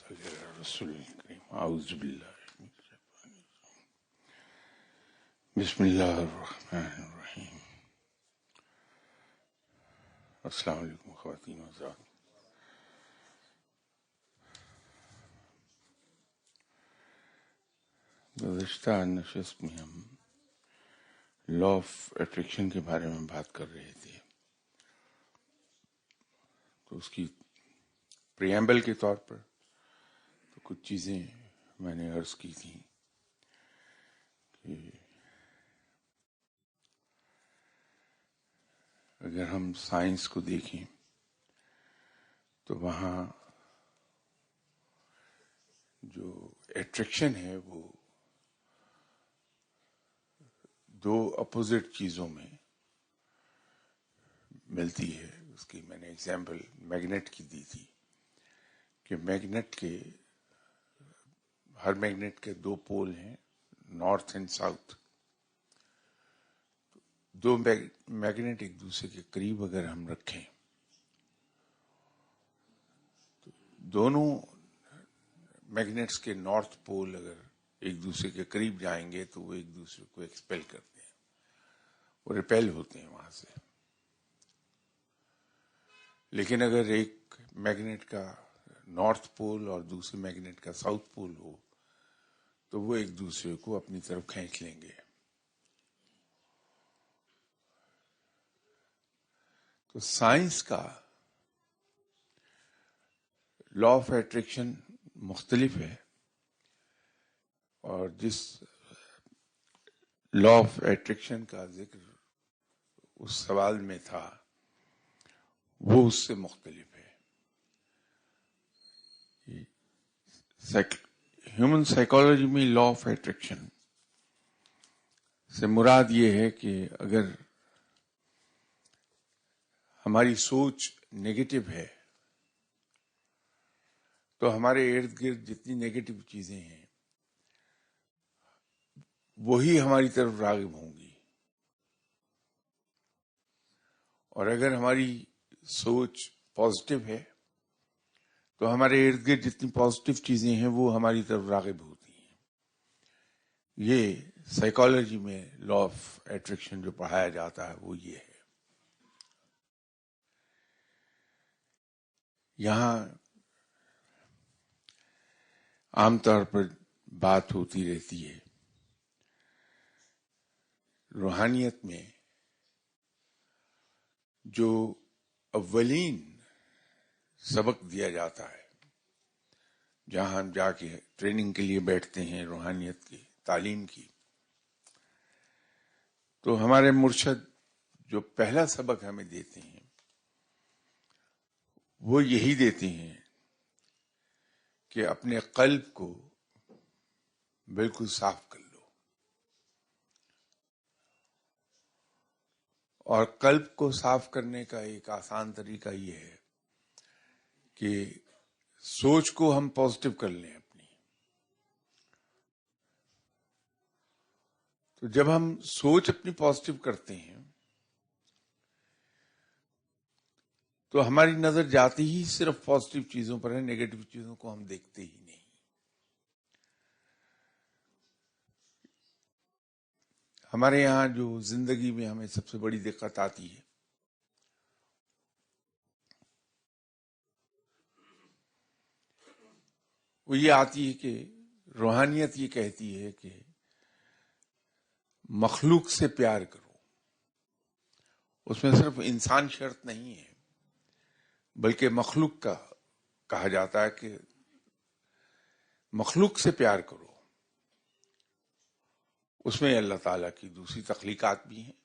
صلی اللہ رسول کریم اعوذ باللہ من الشیطان الرجیم بسم اللہ الرحمن الرحیم. السلام علیکم خواتین و حضرات. گزشتہ نشست میں ہم لا آف اٹریکشن کے بارے میں بات کر رہے تھے، تو اس کی پریامبل کے طور پر تو کچھ چیزیں میں نے عرض کی تھیں کہ اگر ہم سائنس کو دیکھیں تو وہاں جو اٹریکشن ہے وہ دو اپوزٹ چیزوں میں ملتی ہے. اس کی میں نے ایگزامپل میگنیٹ کی دی تھی کہ میگنیٹ کے ہر میگنیٹ کے دو پول ہیں، نارتھ اینڈ ساؤتھ. دو میگنیٹ ایک دوسرے کے قریب اگر ہم رکھیں تو دونوں میگنیٹس کے نارتھ پول اگر ایک دوسرے کے قریب جائیں گے تو وہ ایک دوسرے کو ایکسپیل کرتے ہیں، وہ ریپیل ہوتے ہیں وہاں سے. لیکن اگر ایک میگنیٹ کا نارتھ پول اور دوسرے میگنیٹ کا ساؤتھ پول ہو تو وہ ایک دوسرے کو اپنی طرف کھینچ لیں گے. تو سائنس کا لا آف اٹریکشن مختلف ہے، اور جس لا آف اٹریکشن کا ذکر اس سوال میں تھا وہ اس سے مختلف ہے. ہیومن سائیکالوجی میں لا آف اٹریکشن سے مراد یہ ہے کہ اگر ہماری سوچ نیگیٹو ہے تو ہمارے ارد گرد جتنی نیگیٹو چیزیں ہیں وہی ہماری طرف راغب ہوں گی، اور اگر ہماری سوچ پازیٹو ہے تو ہمارے ارد گرد جتنی پازیٹو چیزیں ہیں وہ ہماری طرف راغب ہوتی ہیں. یہ سائیکالوجی میں لا آف اٹریکشن جو پڑھایا جاتا ہے وہ یہ ہے. یہاں عام طور پر بات ہوتی رہتی ہے روحانیت میں جو اولین سبق دیا جاتا ہے، جہاں ہم جا کے ٹریننگ کے لیے بیٹھتے ہیں روحانیت کی تعلیم کی، تو ہمارے مرشد جو پہلا سبق ہمیں دیتے ہیں وہ یہی دیتے ہیں کہ اپنے قلب کو بالکل صاف کر لو. اور قلب کو صاف کرنے کا ایک آسان طریقہ یہ ہے کہ سوچ کو ہم پازیٹو کر لیں اپنی. تو جب ہم سوچ اپنی پازیٹو کرتے ہیں تو ہماری نظر جاتی ہی صرف پازیٹو چیزوں پر ہے، نیگیٹو چیزوں کو ہم دیکھتے ہی نہیں. ہمارے یہاں جو زندگی میں ہمیں سب سے بڑی دقت آتی ہے وہ یہ آتی ہے کہ روحانیت یہ کہتی ہے کہ مخلوق سے پیار کرو. اس میں صرف انسان شرط نہیں ہے بلکہ مخلوق کا کہا جاتا ہے کہ مخلوق سے پیار کرو. اس میں اللہ تعالیٰ کی دوسری تخلیقات بھی ہیں.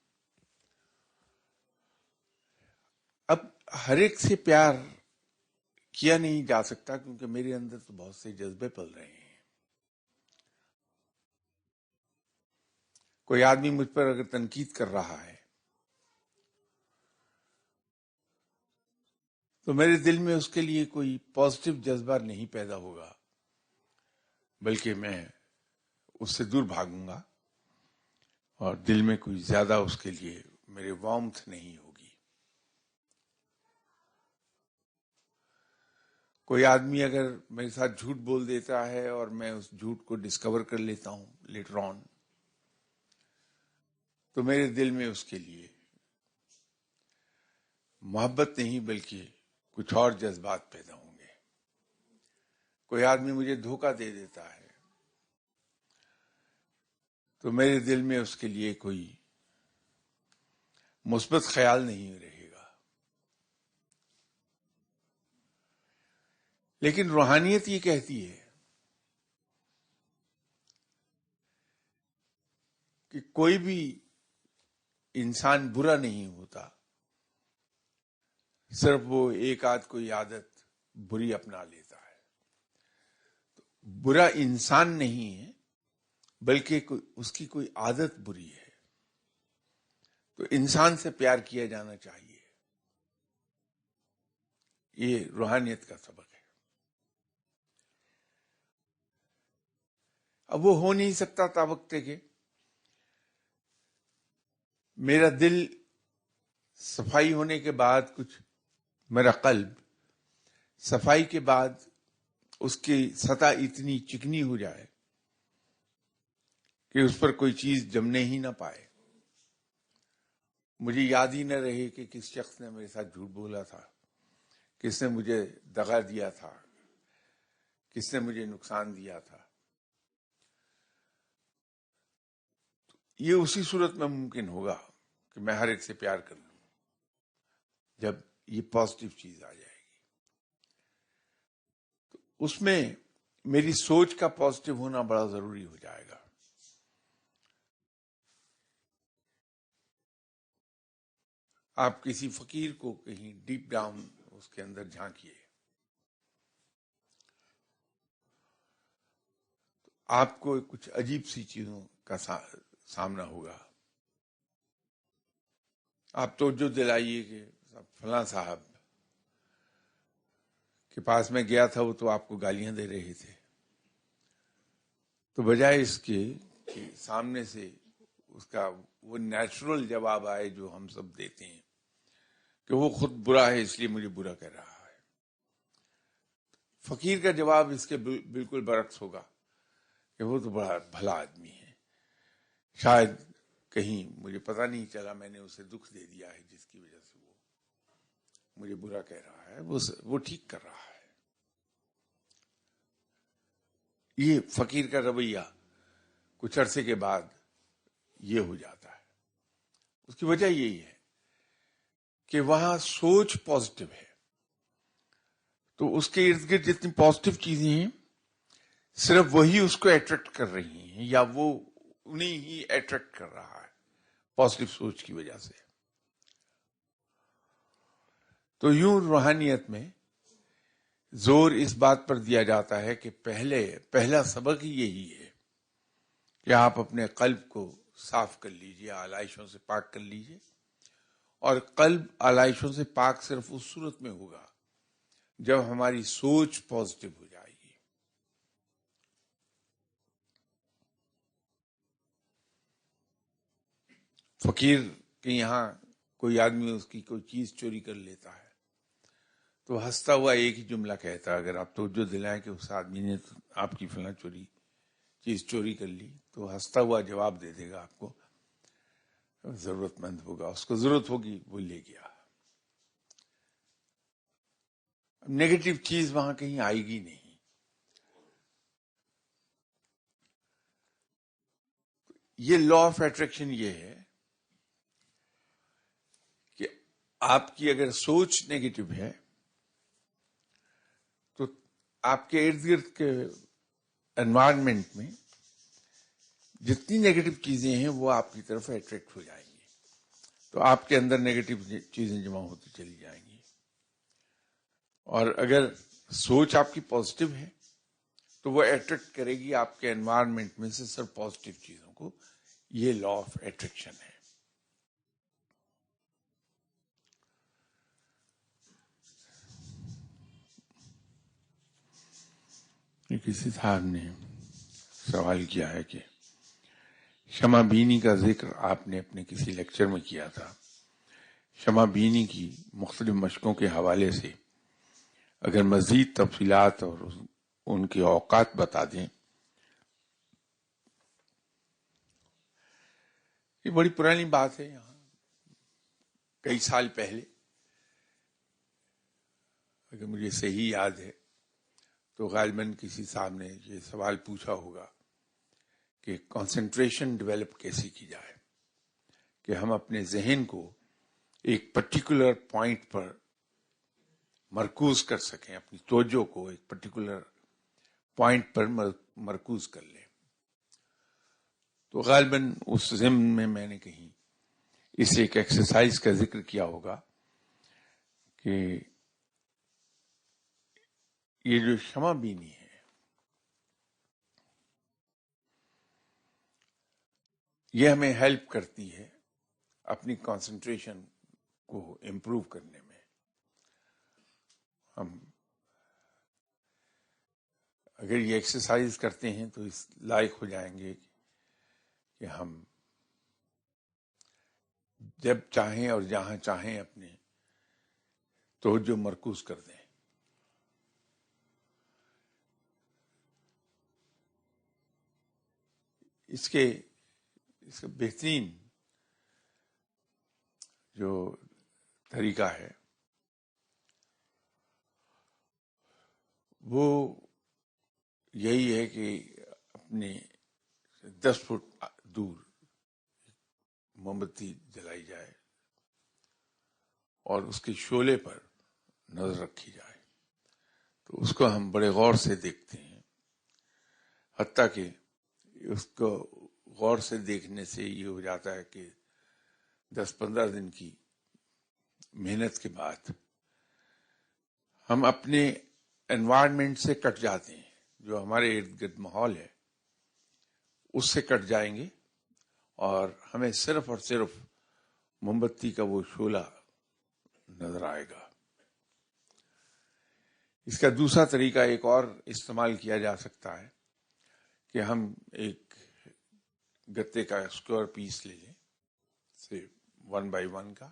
اب ہر ایک سے پیار کیا نہیں جا سکتا کیونکہ میرے اندر تو بہت سے جذبے پل رہے ہیں. کوئی آدمی مجھ پر اگر تنقید کر رہا ہے تو میرے دل میں اس کے لیے کوئی پازیٹو جذبہ نہیں پیدا ہوگا، بلکہ میں اس سے دور بھاگوں گا اور دل میں کوئی زیادہ اس کے لیے میرے وارمتھ نہیں ہوگی. کوئی آدمی اگر میرے ساتھ جھوٹ بول دیتا ہے اور میں اس جھوٹ کو ڈسکور کر لیتا ہوں لیٹر آن، تو میرے دل میں اس کے لیے محبت نہیں بلکہ کچھ اور جذبات پیدا ہوں گے۔ کوئی آدمی مجھے دھوکہ دے دیتا ہے تو میرے دل میں اس کے لیے کوئی مثبت خیال نہیں رہے گا۔ لیکن روحانیت یہ کہتی ہے کہ کوئی بھی انسان برا نہیں ہوتا، صرف وہ ایک آدھ کوئی عادت بری اپنا لیتا ہے۔ برا انسان نہیں ہے بلکہ اس کی کوئی عادت بری ہے، تو انسان سے پیار کیا جانا چاہیے۔ یہ روحانیت کا سبق ہے۔ اب وہ ہو نہیں سکتا تا وقت کہ میرا دل صفائی ہونے کے بعد، کچھ میرا قلب صفائی کے بعد اس کی سطح اتنی چکنی ہو جائے کہ اس پر کوئی چیز جمنے ہی نہ پائے، مجھے یاد ہی نہ رہے کہ کس شخص نے میرے ساتھ جھوٹ بولا تھا، کس نے مجھے دغا دیا تھا، کس نے مجھے نقصان دیا تھا۔ یہ اسی صورت میں ممکن ہوگا کہ میں ہر ایک سے پیار کر لوں، جب یہ پازیٹیو چیز آ جائے گی۔ تو اس میں میری سوچ کا پازیٹیو ہونا بڑا ضروری ہو جائے گا۔ آپ کسی فقیر کو کہیں ڈیپ ڈاؤن اس کے اندر جھانکیے، آپ کو کچھ عجیب سی چیزوں کا سامنا ہوگا۔ آپ توجہ دلائیے کہ فلاں صاحب کے پاس میں گیا تھا، وہ تو آپ کو گالیاں دے رہے تھے، تو بجائے اس کے کہ سامنے سے اس کا وہ نیچرل جواب آئے جو ہم سب دیتے ہیں کہ وہ خود برا ہے اس لیے مجھے برا کہہ رہا ہے، فقیر کا جواب اس کے بالکل برعکس ہوگا کہ وہ تو بڑا بھلا آدمی ہے، شاید کہیں مجھے پتہ نہیں چلا، میں نے اسے دکھ دے دیا ہے جس کی وجہ سے وہ مجھے برا کہہ رہا ہے، وہ ٹھیک کر رہا ہے۔ یہ فقیر کا رویہ کچھ عرصے کے بعد یہ ہو جاتا ہے۔ اس کی وجہ یہی ہے کہ وہاں سوچ پازیٹیو ہے، تو اس کے ارد گرد جتنی پازیٹیو چیزیں ہیں صرف وہی اس کو اٹریکٹ کر رہی ہیں، یا وہ انہیں ہی اٹریکٹ کر رہا ہے پازیٹیو سوچ کی وجہ سے۔ تو یوں روحانیت میں زور اس بات پر دیا جاتا ہے کہ پہلا سبق ہی یہی ہے کہ آپ اپنے قلب کو صاف کر لیجئے، آلائشوں سے پاک کر لیجئے، اور قلب آلائشوں سے پاک صرف اس صورت میں ہوگا جب ہماری سوچ پازیٹیو ہو جائے گی۔ فقیر کے یہاں کوئی آدمی اس کی کوئی چیز چوری کر لیتا ہے تو ہنستا ہوا ایک ہی جملہ کہتا ہے، اگر آپ توجہ دلائیں کہ اس آدمی نے آپ کی فلاں چیز چوری کر لی، تو ہنستا ہوا جواب دے دے گا آپ کو، ضرورت مند ہوگا، اس کو ضرورت ہوگی، وہ لے گیا۔ نیگیٹو چیز وہاں کہیں آئے گی نہیں۔ یہ لا آف اٹریکشن یہ ہے کہ آپ کی اگر سوچ نیگیٹو ہے تو آپ کے ارد گرد کے انوائرمنٹ میں جتنی نیگیٹو چیزیں ہیں وہ آپ کی طرف اٹریکٹ ہو جائیں گی، تو آپ کے اندر نیگیٹو چیزیں جمع ہوتی چلی جائیں گی۔ اور اگر سوچ آپ کی پازیٹیو ہے تو وہ اٹریکٹ کرے گی آپ کے انوائرمنٹ میں سے صرف پازیٹیو چیزوں کو۔ یہ لا آف اٹریکشن ہے۔ کسی صاحب نے سوال کیا ہے کہ شمع بینی کا ذکر آپ نے اپنے کسی لیکچر میں کیا تھا، شمع بینی کی مختلف مشقوں کے حوالے سے اگر مزید تفصیلات اور ان کے اوقات بتا دیں. یہ بڑی پرانی بات ہے. یہاں کئی سال پہلے اگر مجھے صحیح یاد ہے تو غالباً کسی صاحب نے یہ سوال پوچھا ہوگا کہ کنسنٹریشن ڈیولپ کیسے کی جائے، کہ ہم اپنے ذہن کو ایک پرٹیکولر پوائنٹ پر مرکوز کر سکیں، اپنی توجہ کو ایک پرٹیکولر پوائنٹ پر مرکوز کر لیں. تو غالباً اس ضمن میں نے کہیں اس ایک ایکسرسائز کا ذکر کیا ہوگا کہ یہ جو شمع بینی ہے یہ ہمیں ہیلپ کرتی ہے اپنی کنسنٹریشن کو امپروو کرنے میں. ہم اگر یہ ایکسرسائز کرتے ہیں تو اس لائق ہو جائیں گے کہ ہم جب چاہیں اور جہاں چاہیں اپنے توجہ مرکوز کر دیں. اس کا بہترین جو طریقہ ہے وہ یہی ہے کہ اپنے 10 فٹ دور موم بتی جلائی جائے اور اس کے شعلے پر نظر رکھی جائے. تو اس کو ہم بڑے غور سے دیکھتے ہیں، حتیٰ کہ اس کو غور سے دیکھنے سے یہ ہو جاتا ہے کہ 10-15 دن کی محنت کے بعد ہم اپنے انوائرمنٹ سے کٹ جاتے ہیں. جو ہمارے ارد گرد ماحول ہے اس سے کٹ جائیں گے اور ہمیں صرف اور صرف موم بتی کا وہ شعلہ نظر آئے گا. اس کا دوسرا طریقہ ایک اور استعمال کیا جا سکتا ہے کہ ہم ایک گتے کا اسکوائر پیس لے لیں، سے 1 بائی 1 کا،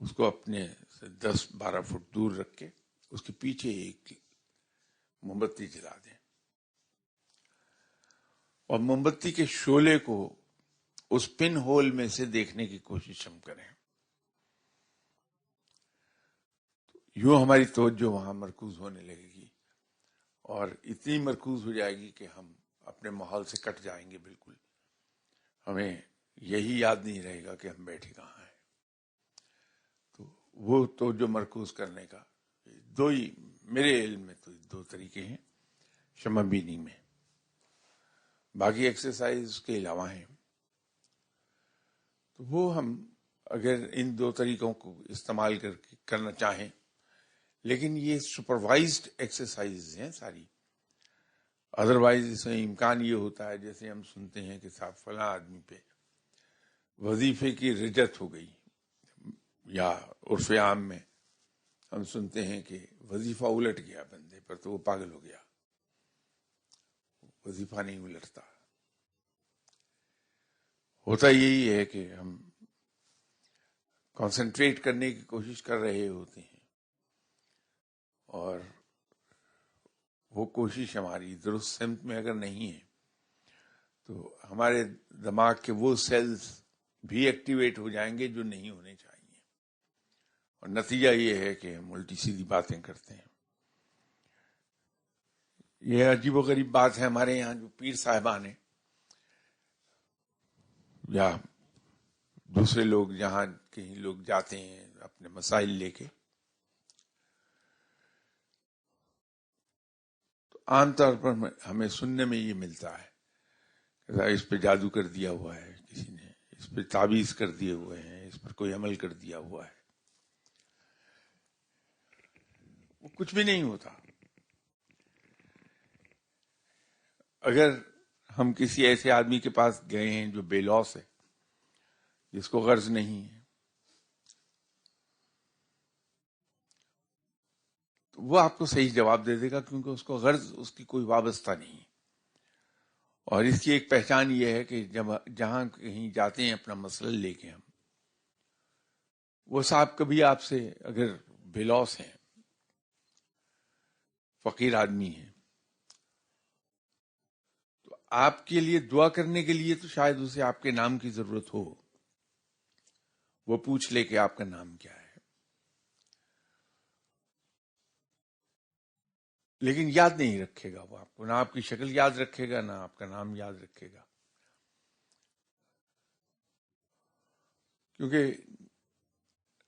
اس کو اپنے 10-12 فٹ دور رکھ کے اس کے پیچھے ایک موم بتی جلا دیں اور موم بتی کے شعلے کو اس پن ہول میں سے دیکھنے کی کوشش ہم کریں. یوں ہماری توجہ وہاں مرکوز ہونے لگے گی اور اتنی مرکوز ہو جائے گی کہ ہم اپنے ماحول سے کٹ جائیں گے بالکل. ہمیں یہی یاد نہیں رہے گا کہ ہم بیٹھے کہاں ہیں. تو وہ توجہ مرکوز کرنے کا دو ہی میرے علم میں تو 2 طریقے ہیں شمع بینی میں. باقی ایکسرسائز کے علاوہ ہیں. تو وہ ہم اگر ان 2 طریقوں کو استعمال کرنا چاہیں، لیکن یہ سپروائزڈ ایکسرسائز ہیں ساری. ادروائز اس میں امکان یہ ہوتا ہے جیسے ہم سنتے ہیں کہ صاحب فلاں آدمی پہ وظیفے کی رجت ہو گئی، یا عرف عام میں ہم سنتے ہیں کہ وظیفہ الٹ گیا بندے پر تو وہ پاگل ہو گیا. وظیفہ نہیں الٹتا. ہوتا یہی ہے کہ ہم کنسنٹریٹ کرنے کی کوشش کر رہے ہوتے ہیں اور وہ کوشش ہماری درست سمت میں اگر نہیں ہے تو ہمارے دماغ کے وہ سیلز بھی ایکٹیویٹ ہو جائیں گے جو نہیں ہونے چاہیے اور نتیجہ یہ ہے کہ ہم الٹی سیدھی باتیں کرتے ہیں. یہ عجیب و غریب بات ہے ہمارے یہاں جو پیر صاحبان ہیں یا دوسرے لوگ جہاں کہیں لوگ جاتے ہیں اپنے مسائل لے کے، تو عام طور پر ہمیں سننے میں یہ ملتا ہے کہ اس پہ جادو کر دیا ہوا ہے کسی نے، اس پہ تعویذ کر دیے ہوئے ہیں، اس پر کوئی عمل کر دیا ہوا ہے. وہ کچھ بھی نہیں ہوتا. اگر ہم کسی ایسے آدمی کے پاس گئے ہیں جو بے لوث ہے، جس کو غرض نہیں ہے، تو وہ آپ کو صحیح جواب دے دے گا کیونکہ اس کو غرض اس کی کوئی وابستہ نہیں. اور اس کی ایک پہچان یہ ہے کہ جب جہاں کہیں جاتے ہیں اپنا مسئلہ لے کے ہم، وہ صاحب کبھی آپ سے اگر بے لوث ہیں فقیر آدمی ہے، تو آپ کے لیے دعا کرنے کے لیے تو شاید اسے آپ کے نام کی ضرورت ہو، وہ پوچھ لے کہ آپ کا نام کیا ہے، لیکن یاد نہیں رکھے گا وہ آپ کو، نہ آپ کی شکل یاد رکھے گا، نہ آپ کا نام یاد رکھے گا، کیونکہ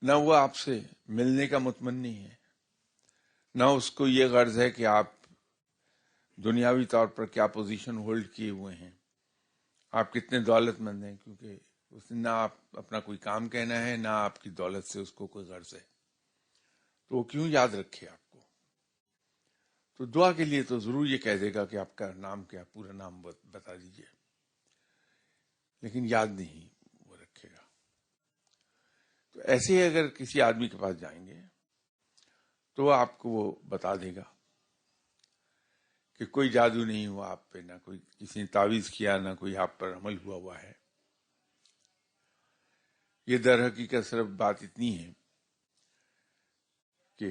نہ وہ آپ سے ملنے کا متمنی ہے، نہ اس کو یہ غرض ہے کہ آپ دنیاوی طور پر کیا پوزیشن ہولڈ کیے ہوئے ہیں، آپ کتنے دولت مند ہیں، کیونکہ اس نے نہ آپ اپنا کوئی کام کہنا ہے، نہ آپ کی دولت سے اس کو کوئی غرض ہے، تو وہ کیوں یاد رکھے آپ کو؟ تو دعا کے لیے تو ضرور یہ کہہ دے گا کہ آپ کا نام کیا، پورا نام بتا دیجئے، لیکن یاد نہیں وہ رکھے گا۔ تو ایسے ہی اگر کسی آدمی کے پاس جائیں گے تو وہ آپ کو وہ بتا دے گا کہ کوئی جادو نہیں ہوا آپ پہ، نہ کوئی کسی نے تعویذ کیا، نہ کوئی آپ پر عمل ہوا ہے۔ یہ در حقیقت صرف بات اتنی ہے کہ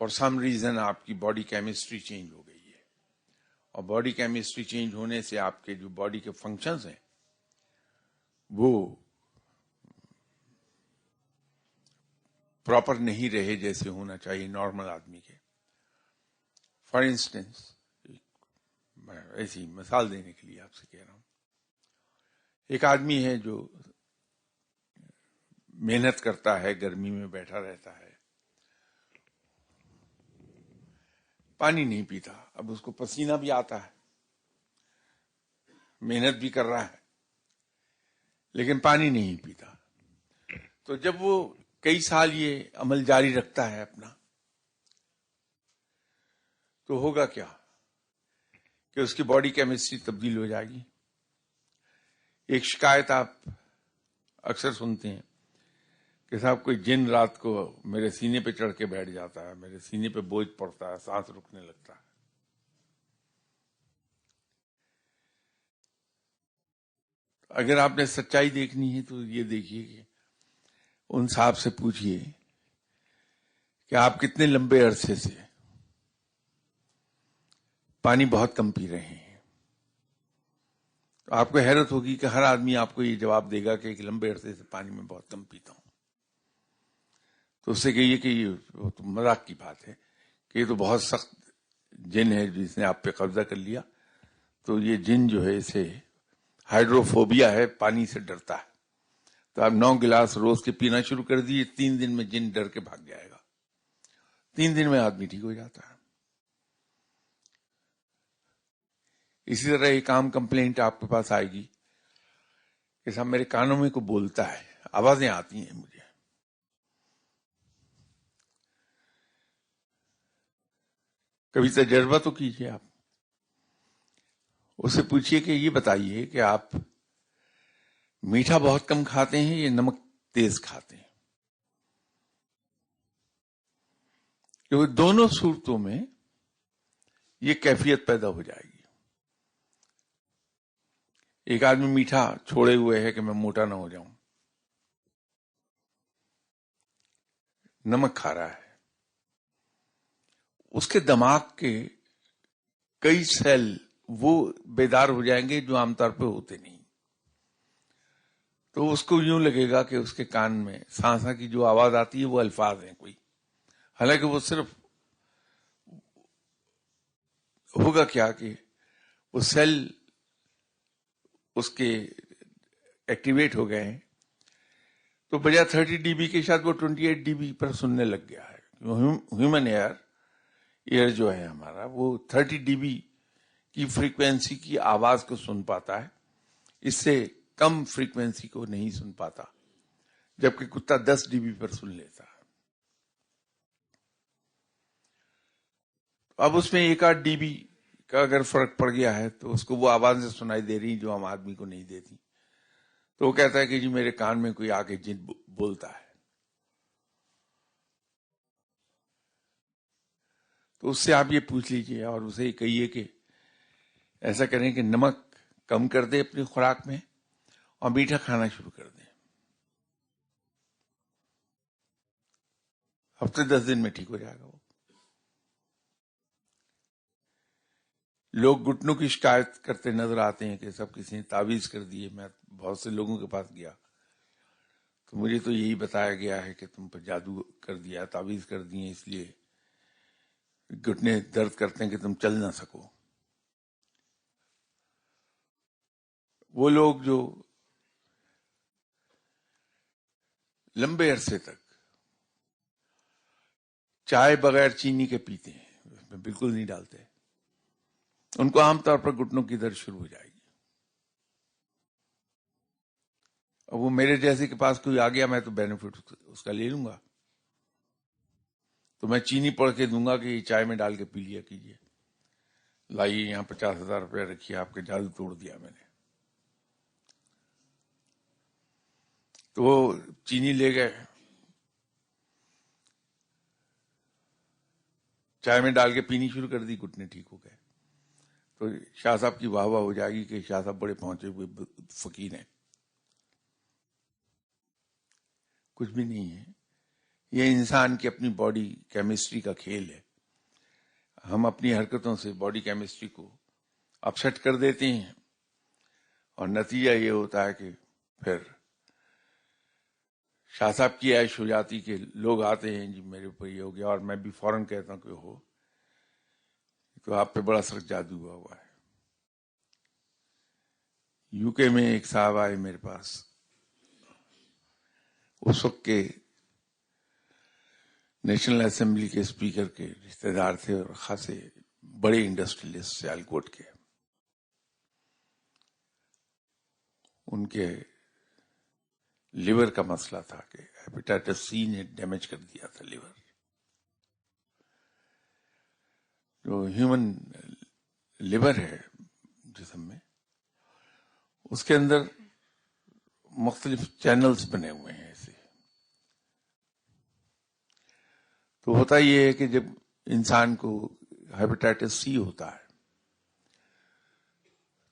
فار سم ریزن آپ کی باڈی کیمسٹری چینج ہو گئی ہے، اور باڈی کیمسٹری چینج ہونے سے آپ کے جو باڈی کے فنکشنز ہیں وہ پراپر نہیں رہے جیسے ہونا چاہیے نارمل آدمی کے۔ فار انسٹنس، میں ایسی مثال دینے کے لیے آپ سے کہہ رہا ہوں، ایک آدمی ہے جو محنت کرتا ہے، گرمی میں بیٹھا رہتا ہے، پانی نہیں پیتا، اب اس کو پسینہ بھی آتا ہے، محنت بھی کر رہا ہے، لیکن پانی نہیں پیتا۔ تو جب وہ کئی سال یہ عمل جاری رکھتا ہے اپنا، تو ہوگا کیا کہ اس کی باڈی کیمسٹری تبدیل ہو جائے گی۔ ایک شکایت آپ اکثر سنتے ہیں کہ صاحب کوئی جن رات کو میرے سینے پہ چڑھ کے بیٹھ جاتا ہے، میرے سینے پہ بوجھ پڑتا ہے، سانس رکنے لگتا ہے۔ اگر آپ نے سچائی دیکھنی ہے تو یہ دیکھیے کہ ان صاحب سے پوچھئے کہ آپ کتنے لمبے عرصے سے پانی بہت کم پی رہے ہیں، تو آپ کو حیرت ہوگی کہ ہر آدمی آپ کو یہ جواب دے گا کہ ایک لمبے عرصے سے پانی میں بہت کم پیتا ہوں۔ تو اس سے کہیے کہ یہ تو مذاق کی بات ہے، کہ یہ تو بہت سخت جن ہے جس نے آپ پہ قبضہ کر لیا، تو یہ جن جو ہے اسے ہائیڈروفوبیا ہے، پانی سے ڈرتا ہے، تو آپ 9 گلاس روز کے پینا شروع کر دیے، 3 دن میں جن ڈر کے بھاگ جائے گا، 3 دن میں آدمی ٹھیک ہو جاتا ہے۔ اسی طرح ایک عام کمپلینٹ آپ کے پاس آئے گی کہ صاحب میرے کانوں میں کو بولتا ہے، آوازیں آتی ہیں مجھے۔ کبھی تجربہ تو کیجئے، آپ اس سے پوچھئے کہ یہ بتائیے کہ آپ میٹھا بہت کم کھاتے ہیں یا نمک تیز کھاتے ہیں، کیونکہ دونوں صورتوں میں یہ کیفیت پیدا ہو جائے گی۔ ایک آدمی میٹھا چھوڑے ہوئے ہے کہ میں موٹا نہ ہو جاؤں، نمک کھا رہا ہے، اس کے دماغ کے کئی سیل وہ بیدار ہو جائیں گے جو عام طور پہ ہوتے نہیں، تو اس کو یوں لگے گا کہ اس کے کان میں سانسا کی جو آواز آتی ہے وہ الفاظ ہیں کوئی، حالانکہ وہ صرف ہوگا کیا کہ وہ سیل اس کے ایکٹیویٹ ہو گئے ہیں، تو بجائے 30 ڈی بی کے ساتھ وہ 28 ڈی بی پر سننے لگ گیا ہے۔ ہیومن ایئر جو ہے ہمارا، وہ 30 ڈی بی کی فریکوینسی کی آواز کو سن پاتا ہے، اس سے کم فریکوینسی کو نہیں سن پاتا، جبکہ کتا 10 ڈی بی پر سن لیتا ہے۔ اب اس میں 1-8 ڈی بی کا اگر فرق پڑ گیا ہے تو اس کو وہ آوازیں سنائی دے رہی جو عام آدمی کو نہیں دیتی، تو وہ کہتا ہے کہ جی میرے کان میں کوئی آگے جن بولتا ہے۔ تو اس سے آپ یہ پوچھ لیجئے اور اسے کہیے کہ ایسا کریں کہ نمک کم کر دے اپنی خوراک میں اور میٹھا کھانا شروع کر دیں، ہفتے 10 دن میں ٹھیک ہو جائے گا وہ۔ لوگ گھٹنوں کی شکایت کرتے نظر آتے ہیں کہ سب کسی نے تعویذ کر دیے. میں بہت سے لوگوں کے پاس گیا تو مجھے تو یہی بتایا گیا ہے کہ تم پر جادو کر دیا, تعویذ کر دیے, اس لیے گھٹنے درد کرتے ہیں کہ تم چل نہ سکو. وہ لوگ جو لمبے عرصے تک چائے بغیر چینی کے پیتے ہیں, اس میں بالکل نہیں ڈالتے, ان کو عام طور پر گھٹنوں کی درد شروع ہو جائے گی. اور وہ میرے جیسے کے پاس کوئی آ گیا, میں تو بینیفٹ اس کا لے لوں گا, تو میں چینی پڑھ کے دوں گا کہ یہ چائے میں ڈال کے پی لیا کیجیے, لائیے یہاں 50,000 روپے رکھیے, آپ کے جادو توڑ دیا میں نے. تو وہ چینی لے گئے, چائے میں ڈال کے پینی شروع کر دی, گھٹنے ٹھیک ہو گئے. تو شاہ صاحب کی واہ واہ ہو جائے گی کہ شاہ صاحب بڑے پہنچے ہوئے فقیر ہیں. کچھ بھی نہیں ہے, یہ انسان کی اپنی باڈی کیمسٹری کا کھیل ہے. ہم اپنی حرکتوں سے باڈی کیمسٹری کو اپسیٹ کر دیتے ہیں, اور نتیجہ یہ ہوتا ہے کہ پھر شاہ صاحب کی عیش ہو جاتی کہ لوگ آتے ہیں, جی میرے اوپر یہ ہو گیا, اور میں بھی فوراً کہتا ہوں کہ ہو تو آپ پہ بڑا سخت جادو ہوا ہے. یو کے میں ایک صاحب آئے میرے پاس, اس وقت کے نیشنل اسمبلی کے اسپیکر کے رشتہ دار تھے, اور خاصے بڑے انڈسٹریلسٹ سیالکوٹ کے. ان کے لیور کا مسئلہ تھا کہ ہیپیٹائٹس سی نے ڈیمیج کر دیا تھا لیور. جو ہیومن لیور ہے جسم میں, اس کے اندر مختلف چینلز بنے ہوئے ہیں ایسے. تو ہوتا یہ ہے کہ جب انسان کو ہیپیٹائٹس سی ہوتا ہے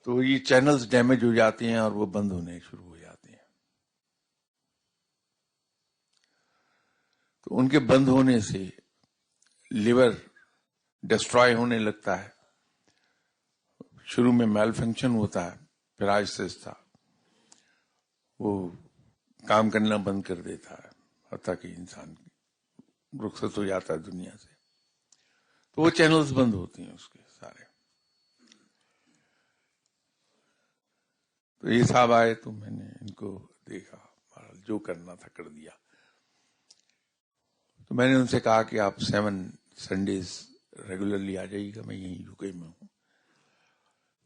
تو یہ چینلز ڈیمیج ہو جاتے ہیں اور وہ بند ہونے شروع ہو جاتے ہیں. تو ان کے بند ہونے سے لیور ڈسٹرائے ہونے لگتا ہے. شروع میں میل فنکشن ہوتا ہے, پھر آہستہ آہستہ وہ کام کرنا بند کر دیتا ہے, حتیٰ کہ انسان رخصت ہو جاتا ہے دنیا سے. تو وہ چینلز بند ہوتی ہیں اس کے سارے. تو یہ صاحب آئے تو میں نے ان کو دیکھا, جو کرنا تھا کر دیا. تو میں نے ان سے کہا کہ آپ 7 سنڈیز ریگولرلی آ جائیے گا, میں یہیں یو کے میں ہوں.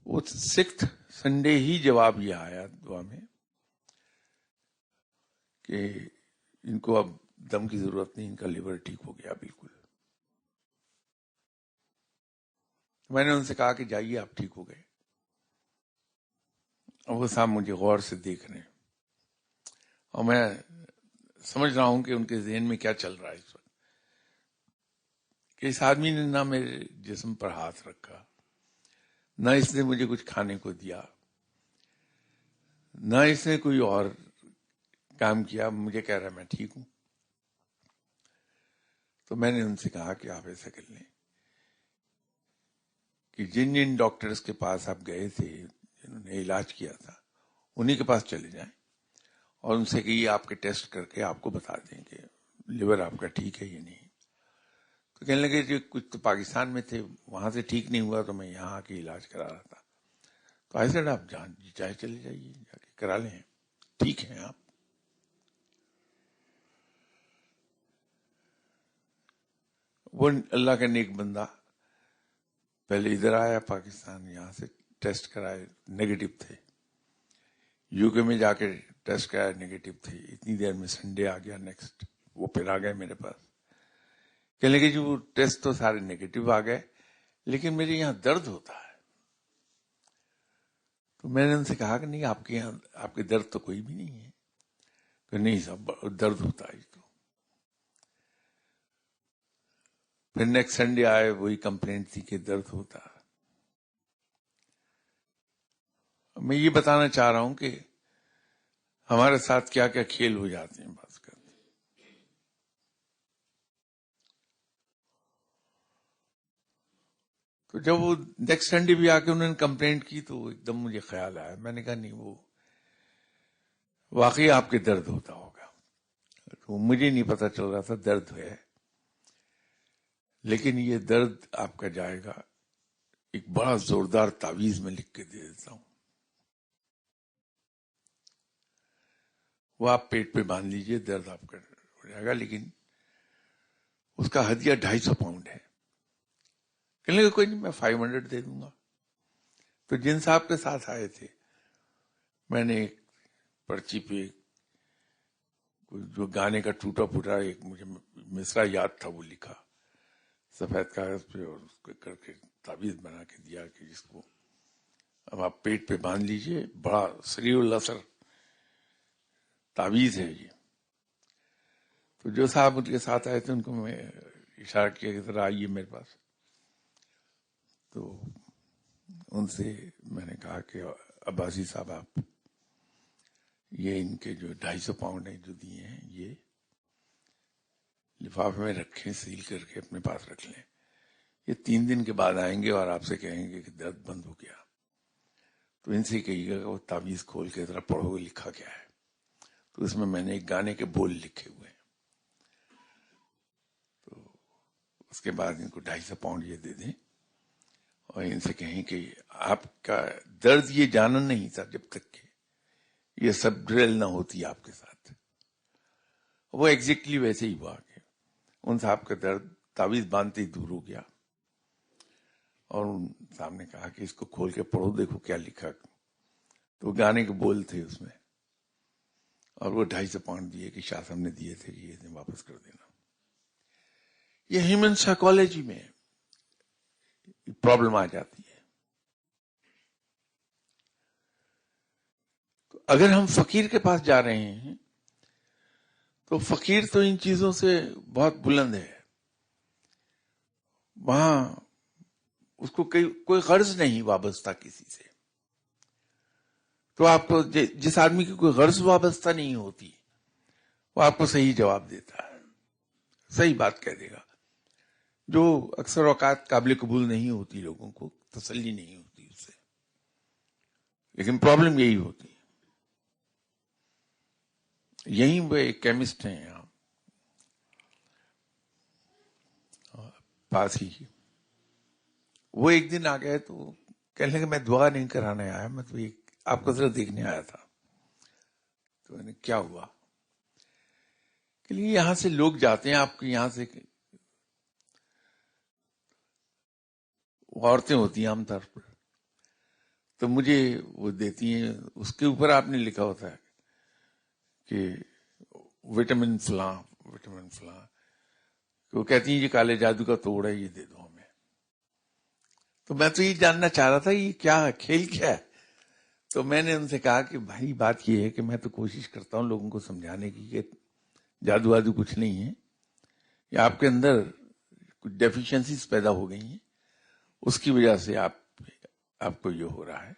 وہ 6th سنڈے ہی جواب یہ آیا دعا میں کہ ان کو اب دم کی ضرورت نہیں, ان کا لیور ٹھیک ہو گیا بالکل. میں نے ان سے کہا کہ جائیے آپ ٹھیک ہو گئے. اور وہ صاحب مجھے غور سے دیکھ رہے ہیں, اور میں سمجھ رہا ہوں کہ ان کے ذہن میں کیا چل رہا ہے اس وقت, کہ اس آدمی نے نہ میرے جسم پر ہاتھ رکھا, نہ اس نے مجھے کچھ کھانے کو دیا, نہ اس نے کوئی اور کام کیا, مجھے کہہ رہا ہے میں ٹھیک ہوں. تو میں نے ان سے کہا کہ آپ ایسا کر لیں کہ جن جن ڈاکٹرز کے پاس آپ گئے تھے, جنہوں نے علاج کیا تھا, انہی کے پاس چلے جائیں اور ان سے کہ یہ آپ کے ٹیسٹ کر کے آپ کو بتا دیں کہ لیور آپ کا ٹھیک ہے یا نہیں. تو کہنے لگے جو کچھ تو پاکستان میں تھے, وہاں سے ٹھیک نہیں ہوا تو میں یہاں آ کے علاج کرا رہا تھا. تو ایسے آپ جان چاہے چلے جائیے, جا کے کرا لیں, ٹھیک ہیں آپ. وہ اللہ کا نیک بندہ پہلے ادھر آیا پاکستان, یہاں سے ٹیسٹ کرائے, نیگیٹو تھے. یو کے میں جا کے ٹیسٹ کرایا, نیگیٹو تھے. اتنی دیر میں سنڈے آ گیا نیکسٹ, وہ پھر آ گئے میرے پاس. کہنے لگے جو وہ ٹیسٹ تو سارے نیگیٹو آ گئے, لیکن میرے یہاں درد ہوتا ہے. تو میں نے ان سے کہا کہ نہیں, آپ کے یہاں آپ کے درد تو کوئی بھی نہیں ہے. کہ نہیں صاحب درد ہوتا ہے. تو پھر نیکسٹ سنڈے آئے, وہی کمپلینٹ تھی کہ درد ہوتا. میں یہ بتانا چاہ رہا ہوں کہ ہمارے ساتھ کیا کیا کھیل ہو جاتے ہیں بات کرتے. تو جب وہ نیکسٹ سنڈے بھی آ کے انہوں نے کمپلینٹ کی تو ایک دم مجھے خیال آیا. میں نے کہا نہیں، وہ واقعی آپ کے درد ہوتا ہوگا. تو مجھے نہیں پتا چل رہا تھا درد ہے، لیکن یہ درد آپ کا جائے گا. ایک بڑا زوردار تعویذ میں لکھ کے دے دیتا ہوں، وہ آپ پیٹ پہ باندھ لیجئے، درد آپ کا ہو جائے گا. لیکن اس کا ہدیہ 250 پاؤنڈ ہے. کہنے لگے کوئی نہیں، میں 500 دے دوں گا. تو جن صاحب کے ساتھ آئے تھے، میں نے ایک پرچی پہ جو گانے کا ٹوٹا پھوٹا ایک مجھے مصرع یاد تھا وہ لکھا سفید کاغذ پہ، اور اس کو کر کے تعویذ بنا کے دیا کہ جس کو اب آپ پیٹ پہ باندھ لیجئے. بڑا سریع الاثر تعویذ ہے یہ. تو جو صاحب ان کے ساتھ آئے تھے ان کو میں اشارہ کیا کہ ذرا آئیے میرے پاس. تو ان سے میں نے کہا کہ عباسی صاحب، آپ یہ ان کے جو 250 پاؤنڈ ہیں جو دیے ہیں، یہ لفافے میں رکھیں، سیل کر کے اپنے پاس رکھ لیں. یہ 3 دن کے بعد آئیں گے اور آپ سے کہیں گے کہ درد بند ہو گیا. تو ان سے کہیے گا کہ وہ تعویذ کھول کے ذرا پڑھو گے لکھا کیا ہے. تو اس میں نے ایک گانے کے بول لکھے ہوئے ہیں. تو اس کے بعد ان کو 250 پاؤنڈ یہ دے دیں اور ان سے کہیں کہ آپ کا درد یہ جانا نہیں تھا جب تک کہ یہ سب ڈرل نہ ہوتی آپ کے ساتھ. وہ ایگزیکٹلی ویسے ہی ہوا کہ ان صاحب کا درد تعویذ باندھتے ہی دور ہو گیا. اور ان صاحب نے کہا کہ اس کو کھول کے پڑھو، دیکھو کیا لکھا. تو گانے کے بول تھے اس میں، اور وہ 250 پاؤنڈ دیے کہ شاہ صاحب نے دیے تھے کہ یہ واپس کر دینا. یہ ہیومن سائیکالوجی میں پرابلم آ جاتی ہے. تو اگر ہم فقیر کے پاس جا رہے ہیں تو فقیر تو ان چیزوں سے بہت بلند ہے. وہاں اس کو کوئی غرض نہیں وابستہ کسی سے. تو آپ کو جس آدمی کی کوئی غرض وابستہ نہیں ہوتی وہ آپ کو صحیح جواب دیتا ہے، صحیح بات کہہ دے گا. جو اکثر اوقات قابل قبول نہیں ہوتی، لوگوں کو تسلی نہیں ہوتی اس سے، لیکن پرابلم یہی ہوتی ہے. یہیں وہ ایک کیمسٹ ہیں یہاں پاس ہی، وہ ایک دن آ گئے تو کہنے لگے میں دعا نہیں کرانے آیا، میں تو آپ کو ذرا دیکھنے آیا تھا. تو میں نے کیا ہوا؟ کہ یہاں سے لوگ جاتے ہیں آپ کے یہاں سے، عورتیں ہوتی ہیں عام طور پر، تو مجھے وہ دیتی ہیں، اس کے اوپر آپ نے لکھا ہوتا ہے کہ وٹامن فلاں وٹامن فلاں. وہ کہتی ہیں یہ کالے جادو کا توڑ ہے، یہ دے دو ہمیں. تو میں تو یہ جاننا چاہ رہا تھا یہ کیا کھیل کیا ہے. تو میں نے ان سے کہا کہ بھائی بات یہ ہے کہ میں تو کوشش کرتا ہوں لوگوں کو سمجھانے کی کہ جادو وادو کچھ نہیں ہے، یہ آپ کے اندر کچھ ڈیفیشنسیز پیدا ہو گئی ہیں، اس کی وجہ سے آپ کو یہ ہو رہا ہے.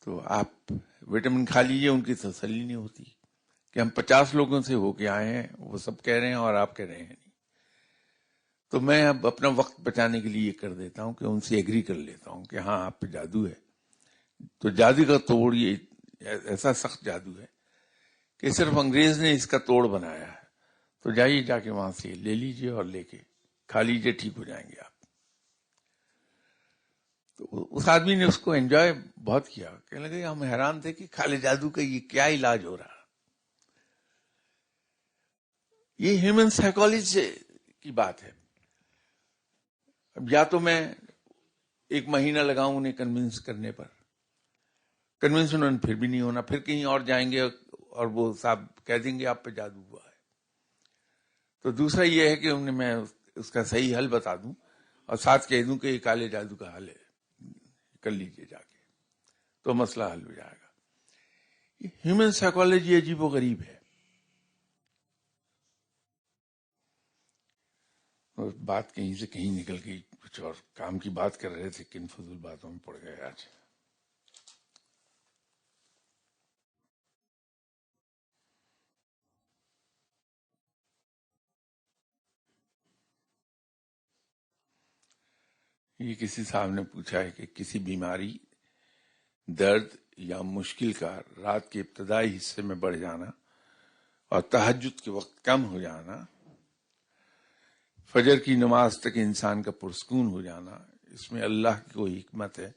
تو آپ وٹامن کھا لیجیے. ان کی تسلی نہیں ہوتی کہ ہم 50 لوگوں سے ہو کے آئے ہیں، وہ سب کہہ رہے ہیں اور آپ کہہ رہے ہیں نہیں. تو میں اب اپنا وقت بچانے کے لیے یہ کر دیتا ہوں کہ ان سے ایگری کر لیتا ہوں کہ ہاں آپ پہ جادو ہے. تو جادو کا توڑ یہ ایسا سخت جادو ہے کہ صرف انگریز نے اس کا توڑ بنایا ہے. تو جائیے جا کے وہاں سے لے لیجیے اور لے کے کھا لیجیے، ٹھیک ہو جائیں گے آپ. تو اس آدمی نے اس کو انجوائے بہت کیا. کہنے لگے ہم حیران تھے کہ کالے جادو کا یہ کیا علاج ہو رہا. یہ ہیومن سائیکالوجی کی بات ہے. اب یا تو میں 1 مہینہ لگاؤں انہیں کنونس کرنے پر، کنونس انہوں نے پھر بھی نہیں ہونا، پھر کہیں اور جائیں گے اور وہ صاحب کہہ دیں گے آپ پہ جادو ہوا ہے. تو دوسرا یہ ہے کہ انہیں میں اس کا صحیح حل بتا دوں اور ساتھ کہہ دوں کہ یہ کالے جادو کا حل ہے، کر لیجیے جا کے، تو مسئلہ حل ہو جائے گا. یہ ہیومن سائیکالوجی عجیب و غریب ہے. اور بات کہیں سے کہیں نکل گئی، کچھ اور کام کی بات کر رہے تھے، کن فضول باتوں میں پڑ گئے آج. یہ کسی صاحب نے پوچھا ہے کہ کسی بیماری، درد یا مشکل کا رات کے ابتدائی حصے میں بڑھ جانا اور تہجد کے وقت کم ہو جانا، فجر کی نماز تک انسان کا پرسکون ہو جانا، اس میں اللہ کی کوئی حکمت ہے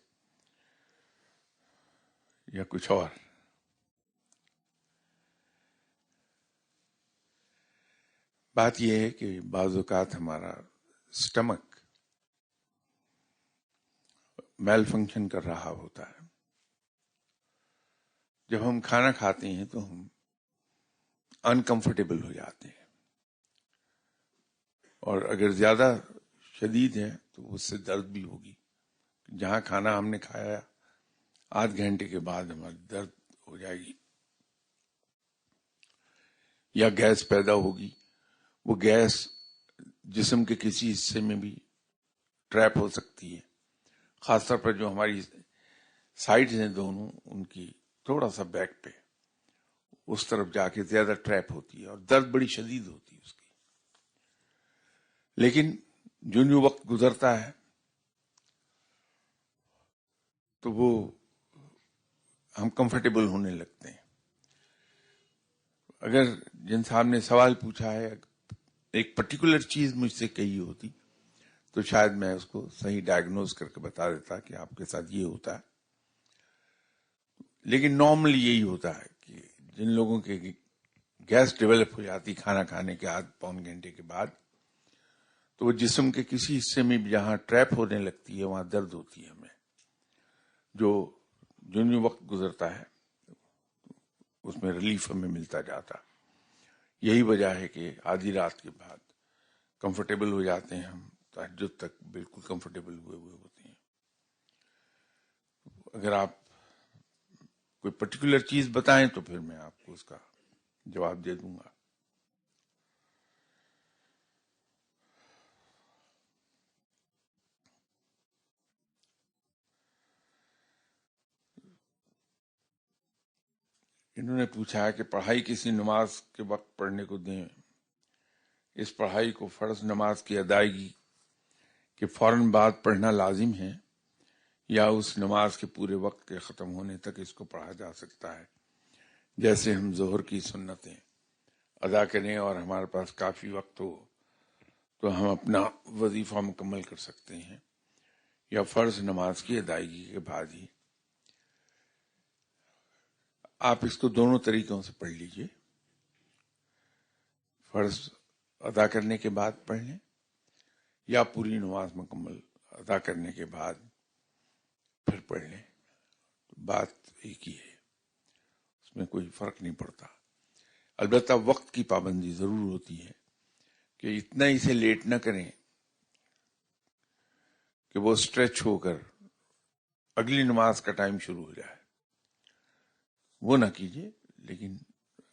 یا کچھ اور؟ بات یہ ہے کہ بعض اوقات ہمارا سٹمک میل فنکشن کر رہا ہوتا ہے. جب ہم کھانا کھاتے ہیں تو ہم انکمفرٹیبل ہو جاتے ہیں، اور اگر زیادہ شدید ہے تو اس سے درد بھی ہوگی. جہاں کھانا ہم نے کھایا آدھ گھنٹے کے بعد ہماری درد ہو جائے گی یا گیس پیدا ہوگی. وہ گیس جسم کے کسی حصے میں بھی ٹریپ ہو سکتی ہے، خاص طور پر جو ہماری سائڈز ہیں دونوں، ان کی تھوڑا سا بیک پہ اس طرف جا کے زیادہ ٹریپ ہوتی ہے اور درد بڑی شدید ہوتی ہے اس کی. لیکن جو وقت گزرتا ہے تو وہ ہم کمفرٹیبل ہونے لگتے ہیں. اگر جن صاحب نے سوال پوچھا ہے ایک پرٹیکولر چیز مجھ سے کہی ہوتی تو شاید میں اس کو صحیح ڈائگنوز کر کے بتا دیتا کہ آپ کے ساتھ یہ ہوتا ہے. لیکن نارملی یہی ہوتا ہے کہ جن لوگوں کے گیس ڈیولپ ہو جاتی کھانا کھانے کے آدھ پون گھنٹے کے بعد، تو وہ جسم کے کسی حصے میں بھی جہاں ٹریپ ہونے لگتی ہے وہاں درد ہوتی ہے ہمیں. جو وقت گزرتا ہے اس میں ریلیف ہمیں ملتا جاتا. یہی وجہ ہے کہ آدھی رات کے بعد کمفرٹیبل ہو جاتے ہیں ہم، تہجد تک بالکل کمفرٹیبل ہوئے ہوتے ہیں. اگر آپ کوئی پرٹیکولر چیز بتائیں تو پھر میں آپ کو اس کا جواب دے دوں گا. انہوں نے پوچھا ہے کہ پڑھائی کسی نماز کے وقت پڑھنے کو دیں، اس پڑھائی کو فرض نماز کی ادائیگی کے فوراً بعد پڑھنا لازم ہے یا اس نماز کے پورے وقت کے ختم ہونے تک اس کو پڑھا جا سکتا ہے؟ جیسے ہم ظہر کی سنتیں ادا کریں اور ہمارے پاس کافی وقت ہو تو ہم اپنا وظیفہ مکمل کر سکتے ہیں، یا فرض نماز کی ادائیگی کے بعد ہی؟ آپ اس کو دونوں طریقوں سے پڑھ لیجئے، فرض ادا کرنے کے بعد پڑھ لیں یا پوری نماز مکمل ادا کرنے کے بعد پھر پڑھ لیں. بات ایک ہی ہے، اس میں کوئی فرق نہیں پڑتا. البتہ وقت کی پابندی ضرور ہوتی ہے کہ اتنا اسے لیٹ نہ کریں کہ وہ اسٹریچ ہو کر اگلی نماز کا ٹائم شروع ہو جائے، وہ نہ کیجیے. لیکن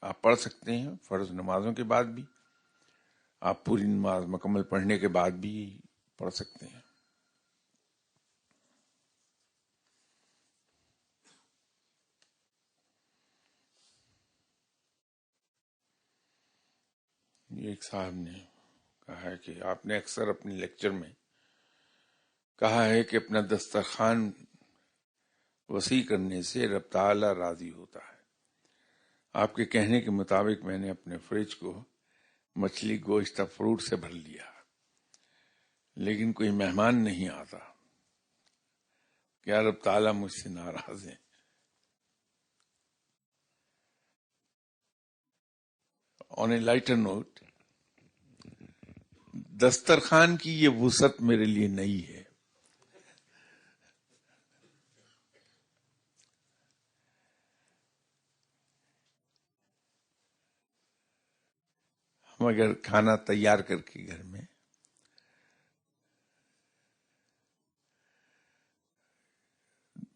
آپ پڑھ سکتے ہیں فرض نمازوں کے بعد بھی، آپ پوری نماز مکمل پڑھنے کے بعد بھی پڑھ سکتے ہیں. ایک صاحب نے کہا ہے کہ آپ نے اکثر اپنے لیکچر میں کہا ہے کہ اپنا دسترخوان وسیع کرنے سے رب تعالی راضی ہوتا ہے. آپ کے کہنے کے مطابق میں نے اپنے فریج کو مچھلی، گوشت، فروٹ سے بھر لیا، لیکن کوئی مہمان نہیں آتا. کیا رب تعالی مجھ سے ناراض ہیں؟ آن اے لائٹر نوٹ، دسترخوان کی یہ وسعت میرے لیے نئی ہے. ہم اگر کھانا تیار کر کے گھر میں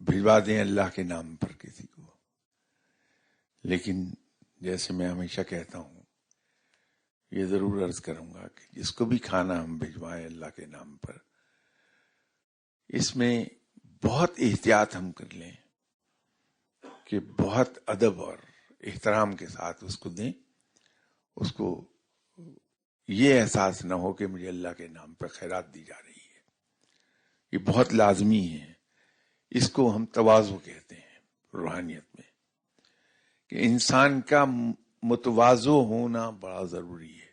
بھجوا دیں اللہ کے نام پر کسی کو، لیکن جیسے میں ہمیشہ کہتا ہوں، یہ ضرور عرض کروں گا کہ جس کو بھی کھانا ہم بھجوائیں اللہ کے نام پر، اس میں بہت احتیاط ہم کر لیں کہ بہت ادب اور احترام کے ساتھ اس کو دیں. اس کو یہ احساس نہ ہو کہ مجھے اللہ کے نام پر خیرات دی جا رہی ہے. یہ بہت لازمی ہے. اس کو ہم تواضع کہتے ہیں روحانیت میں، کہ انسان کا متواضع ہونا بڑا ضروری ہے.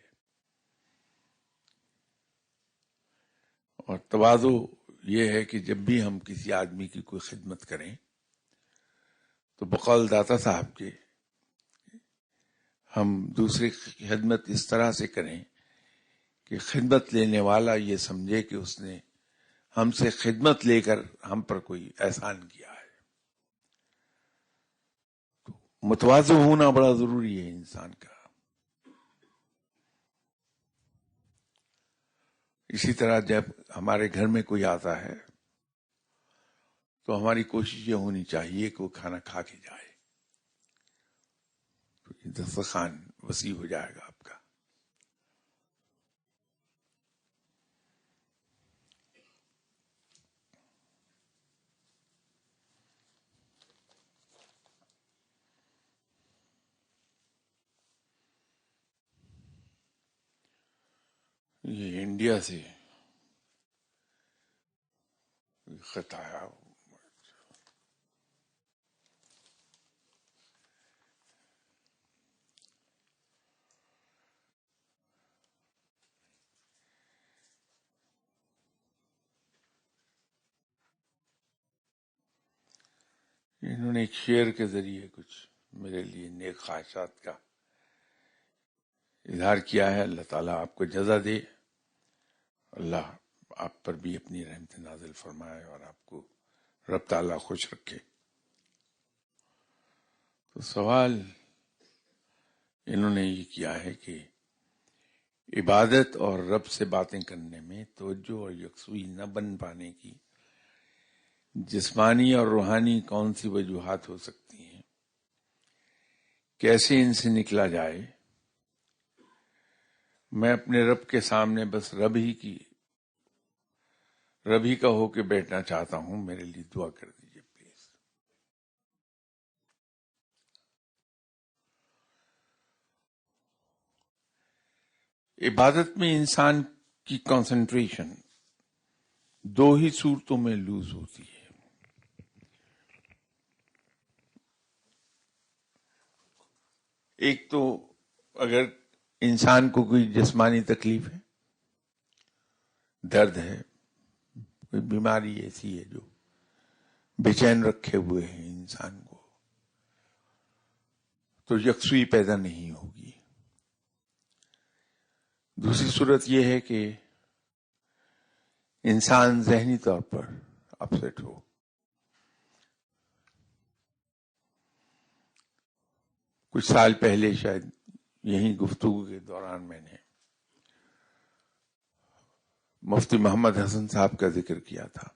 اور تواضع یہ ہے کہ جب بھی ہم کسی آدمی کی کوئی خدمت کریں تو بقول داتا صاحب کے ہم دوسرے کی خدمت اس طرح سے کریں کہ خدمت لینے والا یہ سمجھے کہ اس نے ہم سے خدمت لے کر ہم پر کوئی احسان کیا ہے. تو متواضع ہونا بڑا ضروری ہے انسان کا. اسی طرح جب ہمارے گھر میں کوئی آتا ہے تو ہماری کوشش یہ ہونی چاہیے کہ وہ کھانا کھا کے جائے، تو دسترخوان وسیع ہو جائے گا آپ کا. یہ انڈیا سے خط آیا. انہوں نے ایک شعر کے ذریعے کچھ میرے لیے نیک خواہشات کا اظہار کیا ہے. اللہ تعالیٰ آپ کو جزا دے، اللہ آپ پر بھی اپنی رحمت نازل فرمائے اور آپ کو رب تعالیٰ خوش رکھے. تو سوال انہوں نے یہ کیا ہے کہ عبادت اور رب سے باتیں کرنے میں توجہ اور یکسوئی نہ بن پانے کی جسمانی اور روحانی کون سی وجوہات ہو سکتی ہیں، کیسے ان سے نکلا جائے. میں اپنے رب کے سامنے بس رب ہی کا ہو کے بیٹھنا چاہتا ہوں، میرے لیے دعا کر دیجیے پلیز. عبادت میں انسان کی کنسنٹریشن دو ہی صورتوں میں لوز ہوتی ہے. ایک تو اگر انسان کو کوئی جسمانی تکلیف ہے، درد ہے، کوئی بیماری ایسی ہے جو بے چین رکھے ہوئے ہیں انسان کو، تو یکسوئی پیدا نہیں ہوگی. دوسری صورت یہ ہے کہ انسان ذہنی طور پر اپسیٹ ہو. کچھ سال پہلے شاید یہیں گفتگو کے دوران میں نے مفتی محمد حسن صاحب کا ذکر کیا تھا.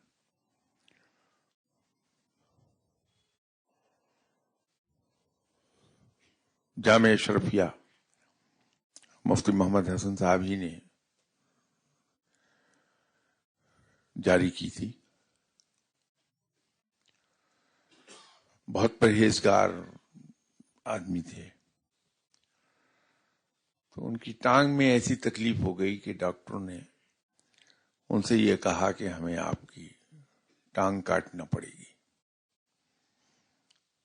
جامعہ اشرفیہ مفتی محمد حسن صاحب ہی نے جاری کی تھی. بہت پرہیزگار آدمی تھے. تو ان کی ٹانگ میں ایسی تکلیف ہو گئی کہ ڈاکٹروں نے ان سے یہ کہا کہ ہمیں آپ کی ٹانگ کاٹنا پڑے گی.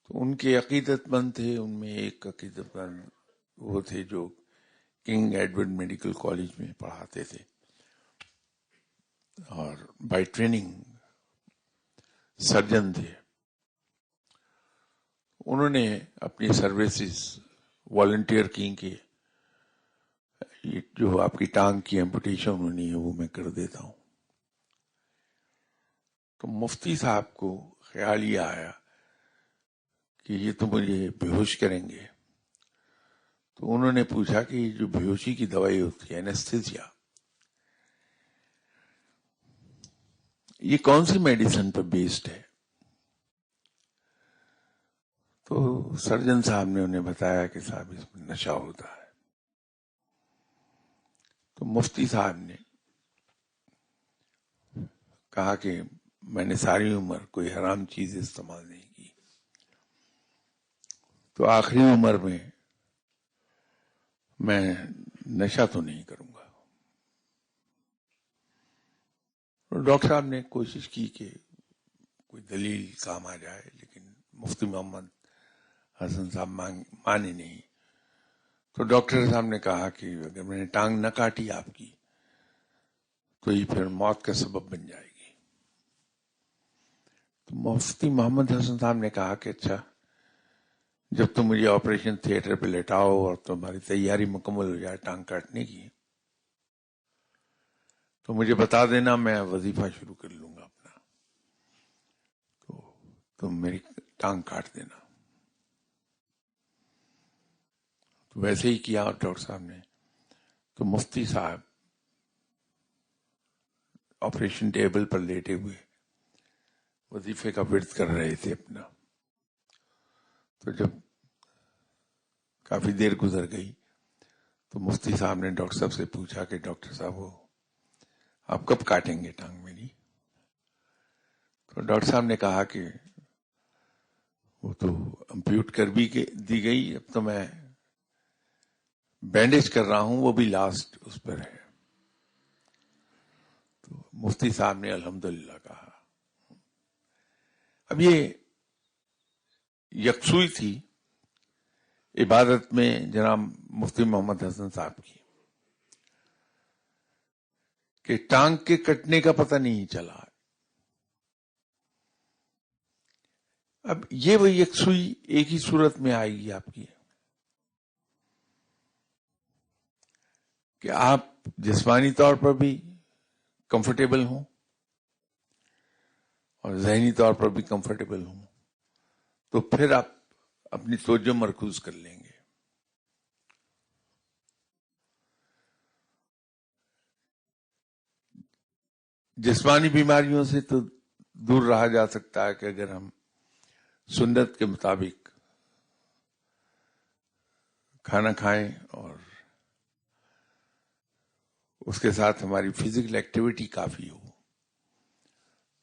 تو ان کے عقیدت مند تھے. ان میں ایک عقیدت مند وہ تھے جو کنگ ایڈورڈ میڈیکل کالج میں پڑھاتے تھے اور بائی ٹریننگ سرجن تھے. انہوں نے اپنی سروسز والنٹیئر کی کہ جو آپ کی ٹانگ کی ایمپوٹیشن ہونی ہے وہ میں کر دیتا ہوں. تو مفتی صاحب کو خیال یہ آیا کہ یہ تو مجھے بے ہوش کریں گے. تو انہوں نے پوچھا کہ یہ جو بے ہوشی کی دوائی ہوتی ہے اینستھیزیا، یہ کون سی میڈیسن پر بیسڈ ہے؟ تو سرجن صاحب نے انہیں بتایا کہ صاحب اس میں نشہ ہوتا ہے. تو مفتی صاحب نے کہا کہ میں نے ساری عمر کوئی حرام چیز استعمال نہیں کی، تو آخری عمر میں نشہ تو نہیں کروں گا. ڈاکٹر صاحب نے کوشش کی کہ کوئی دلیل کام آ جائے، لیکن مفتی محمد حسن صاحب مانے نہیں. تو ڈاکٹر صاحب نے کہا کہ اگر میں نے ٹانگ نہ کاٹی آپ کی تو یہ پھر موت کا سبب بن جائے گی. تو مفتی محمد حسن صاحب نے کہا کہ اچھا، جب تم مجھے آپریشن تھیٹر پہ لٹاؤ اور تمہاری تیاری مکمل ہو جائے ٹانگ کاٹنے کی تو مجھے بتا دینا، میں وظیفہ شروع کر لوں گا اپنا، تو تم میری ٹانگ کاٹ دینا. تو ویسے ہی کیا ڈاکٹر صاحب نے. تو مفتی صاحب آپریشن ٹیبل پر لیٹے ہوئے وظیفے کا ورد کر رہے تھے اپنا. تو جب کافی دیر گزر گئی تو مفتی صاحب نے ڈاکٹر صاحب سے پوچھا کہ ڈاکٹر صاحب وہ آپ کب کاٹیں گے ٹانگ میری؟ تو ڈاکٹر صاحب نے کہا کہ وہ تو امپیوٹ کر بھی دی گئی، اب تو میں بینڈیج کر رہا ہوں، وہ بھی لاسٹ اس پر ہے. تو مفتی صاحب نے الحمدللہ کہا. اب یہ یکسوئی تھی عبادت میں جناب مفتی محمد حسن صاحب کی کہ ٹانگ کے کٹنے کا پتہ نہیں چلا. اب یہ وہی یکسوئی ایک ہی صورت میں آئے گی آپ کی کہ آپ جسمانی طور پر بھی کمفرٹیبل ہوں اور ذہنی طور پر بھی کمفرٹیبل ہوں، تو پھر آپ اپنی توجہ مرکوز کر لیں گے. جسمانی بیماریوں سے تو دور رہا جا سکتا ہے کہ اگر ہم سنت کے مطابق کھانا کھائیں اور اس کے ساتھ ہماری فزیکل ایکٹیویٹی کافی ہو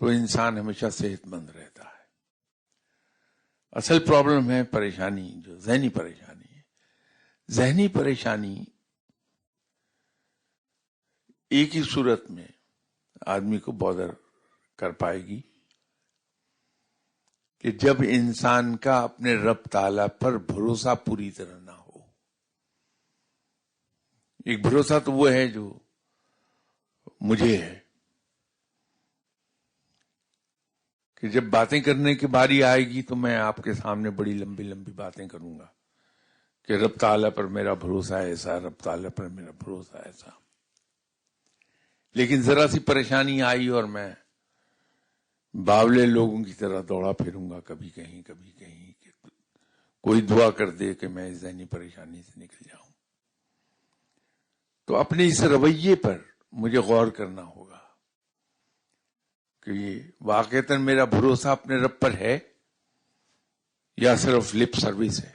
تو انسان ہمیشہ صحت مند رہتا ہے. اصل پرابلم ہے پریشانی، جو ذہنی پریشانی ہے. ذہنی پریشانی ایک ہی صورت میں آدمی کو بودر کر پائے گی کہ جب انسان کا اپنے رب تعالیٰ پر بھروسہ پوری طرح نہ ہو. ایک بھروسہ تو وہ ہے جو مجھے ہے کہ جب باتیں کرنے کی باری آئے گی تو میں آپ کے سامنے بڑی لمبی لمبی باتیں کروں گا کہ رب تعالیٰ پر میرا بھروسہ ایسا، رب تعالیٰ پر میرا بھروسہ ایسا. لیکن ذرا سی پریشانی آئی اور میں باولے لوگوں کی طرح دوڑا پھروں گا کبھی کہیں کبھی کہیں کہ کوئی دعا کر دے کہ میں اس ذہنی پریشانی سے نکل جاؤں. تو اپنے اس رویے پر مجھے غور کرنا ہوگا کہ یہ واقعتاً میرا بھروسہ اپنے رب پر ہے یا صرف لپ سروس ہے.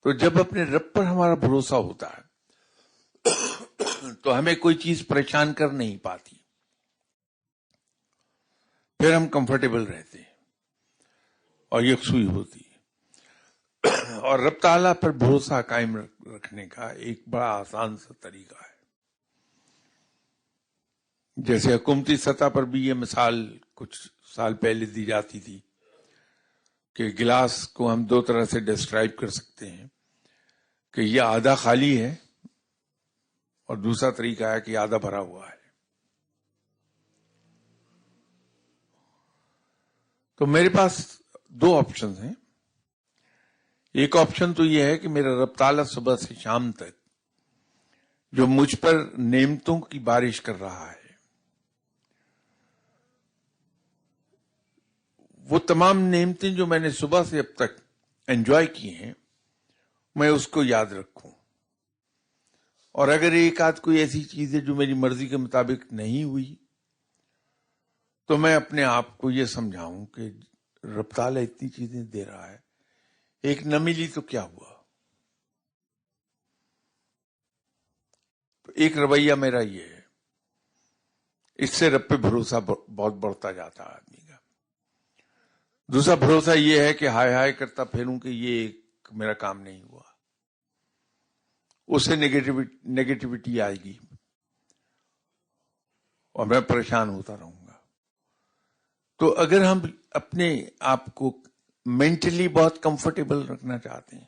تو جب اپنے رب پر ہمارا بھروسہ ہوتا ہے تو ہمیں کوئی چیز پریشان کر نہیں پاتی، پھر ہم کمفرٹیبل رہتے ہیں اور یکسوئی ہوتی ہے. اور رب تعالیٰ پر بھروسہ قائم رکھنے کا ایک بڑا آسان سا طریقہ ہے. جیسے حکومتی سطح پر بھی یہ مثال کچھ سال پہلے دی جاتی تھی کہ گلاس کو ہم دو طرح سے ڈسکرائب کر سکتے ہیں کہ یہ آدھا خالی ہے اور دوسرا طریقہ ہے کہ آدھا بھرا ہوا ہے. تو میرے پاس دو آپشنز ہیں. ایک آپشن تو یہ ہے کہ میرا رب تعالیٰ صبح سے شام تک جو مجھ پر نعمتوں کی بارش کر رہا ہے وہ تمام نعمتیں جو میں نے صبح سے اب تک انجوائے کی ہیں میں اس کو یاد رکھوں. اور اگر ایک آدھ کوئی ایسی چیز ہے جو میری مرضی کے مطابق نہیں ہوئی تو میں اپنے آپ کو یہ سمجھاؤں کہ رب تعالیٰ اتنی چیزیں دے رہا ہے، ایک نہ ملی تو کیا ہوا. تو ایک رویہ میرا یہ ہے، اس سے رب پہ بھروسہ بہت بڑھتا جاتا ہے آدمی کا. دوسرا بھروسہ یہ ہے کہ ہائے ہائے کرتا پھروں کہ یہ ایک میرا کام نہیں ہوا، اس سے نیگیٹیوٹی آئے گی. اور میں پریشان ہوتا رہوں گا. تو اگر ہم اپنے آپ کو مینٹلی بہت کمفرٹیبل رکھنا چاہتے ہیں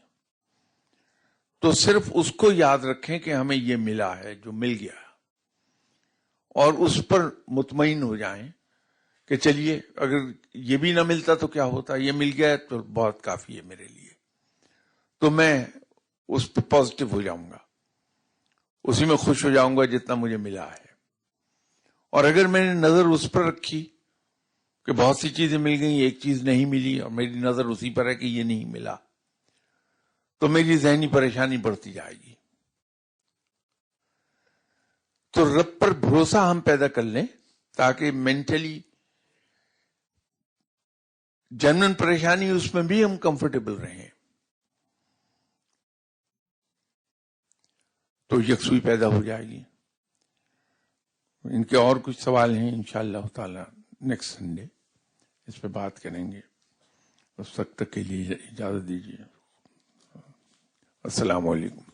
تو صرف اس کو یاد رکھیں کہ ہمیں یہ ملا ہے جو مل گیا، اور اس پر مطمئن ہو جائیں کہ چلیے اگر یہ بھی نہ ملتا تو کیا ہوتا، یہ مل گیا ہے تو بہت کافی ہے میرے لیے. تو میں اس پہ پازیٹو ہو جاؤں گا، اسی میں خوش ہو جاؤں گا جتنا مجھے ملا ہے. اور اگر میں نے نظر اس پر رکھی کہ بہت سی چیزیں مل گئیں، ایک چیز نہیں ملی، اور میری نظر اسی پر ہے کہ یہ نہیں ملا، تو میری ذہنی پریشانی بڑھتی جائے گی. تو رب پر بھروسہ ہم پیدا کر لیں تاکہ مینٹلی جنرل پریشانی اس میں بھی ہم کمفرٹیبل رہیں، تو یکسوئی پیدا ہو جائے گی. ان کے اور کچھ سوال ہیں، انشاءاللہ تعالی نیکسٹ سنڈے اس پہ بات کریں گے. اس وقت تک کے لیے اجازت دیجیے. السلام علیکم.